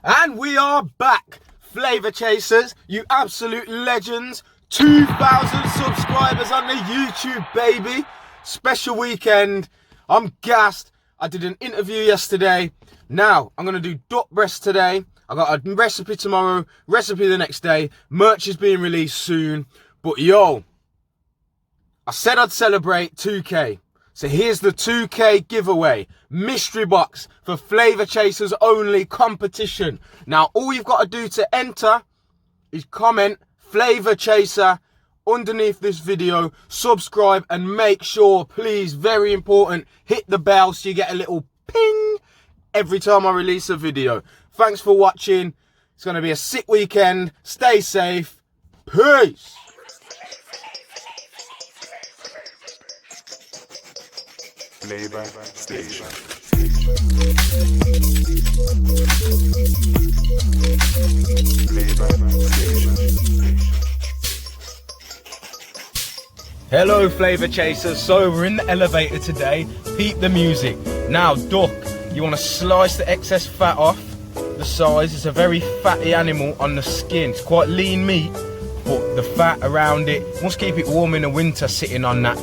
And we are back, Flavor Chasers, you absolute legends. 2,000 subscribers on the YouTube, baby. Special weekend. I'm gassed. I did an interview yesterday. Now, I'm going to do duck breast today. I got a recipe tomorrow, recipe the next day. Merch is being released soon. But yo, I said I'd celebrate 2K. So here's the 2K giveaway. Mystery box for Flavor Chasers only competition. Now, all you've got to do to enter is comment Flavor Chaser underneath this video, subscribe, and make sure, please, very important, hit the bell so you get a little ping every time I release a video. Thanks for watching. It's going to be a sick weekend. Stay safe. Peace. Flavor Station. Flavor Station. Hello, Flavor Chasers. So we're in the elevator today. Peep the music. Now, duck, you want to slice the excess fat off the size. It's a very fatty animal on the skin. It's quite lean meat, but the fat around it must keep it warm in the winter, sitting on that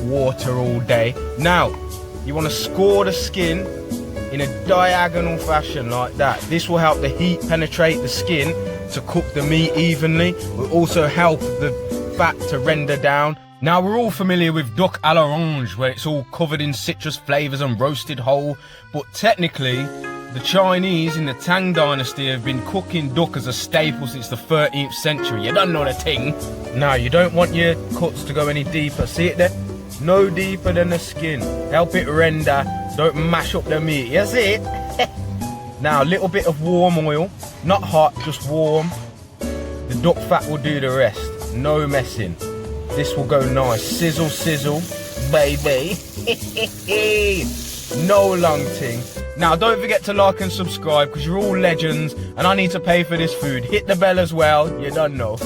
water all day. Now, you want to score the skin in a diagonal fashion like that. This will help the heat penetrate the skin to cook the meat evenly. It will also help the fat to render down. Now, we're all familiar with duck à l'orange, where it's all covered in citrus flavors and roasted whole, but technically the Chinese in the Tang dynasty have been cooking duck as a staple since the 13th century. You don't know the thing. Now, you don't want your cuts to go any deeper. See it there? No deeper than the skin. Help it render. Don't mash up the meat. You see it? Now, a little bit of warm oil. Not hot, just warm. The duck fat will do the rest. No messing. This will go nice. Sizzle, sizzle, baby. No long ting. Now, don't forget to like and subscribe, because you're all legends and I need to pay for this food. Hit the bell as well. You don't know.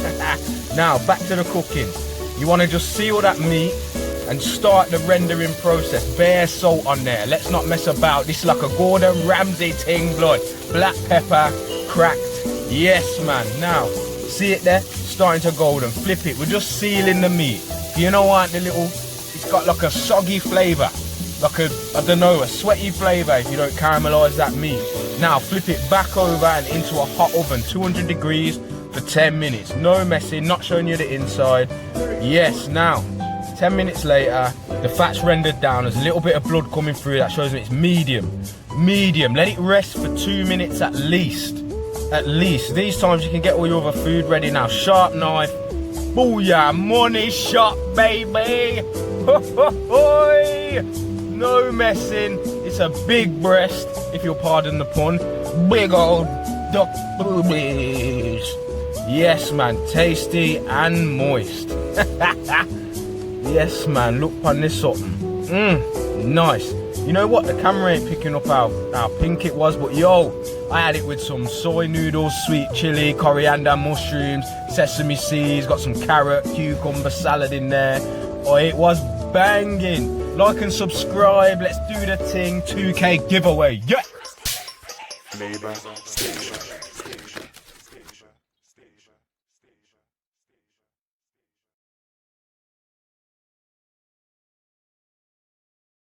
Now, back to the cooking. You want to just seal that meat and start the rendering process. Bare salt on there. Let's not mess about. This is like a Gordon Ramsay ting, blood. Black pepper, cracked. Yes, man. Now, see it there? Starting to golden. Flip it. We're just sealing the meat. You know what? The little, it's got like a soggy flavour. Like a, I don't know, a sweaty flavour if you don't caramelise that meat. Now, flip it back over and into a hot oven, 200 degrees for 10 minutes. No messing, not showing you the inside. Yes, now, 10 minutes later, the fat's rendered down. There's a little bit of blood coming through. That shows me it's medium. Medium. Let it rest for 2 minutes at least. At least. These times you can get all your other food ready now. Sharp knife. Booyah, money shot, baby. Ho, ho, hoi. No messing. It's a big breast, if you'll pardon the pun. Big old duck boobies. Yes, man. Tasty and moist. Yes, man. Look upon this something. Nice. You know what? The camera ain't picking up how pink it was, but yo, I had it with some soy noodles, sweet chili, coriander, mushrooms, sesame seeds, got some carrot, cucumber salad in there. Oh, it was banging. Like and subscribe. Let's do the thing. 2K giveaway. Yeah. Flavor Station.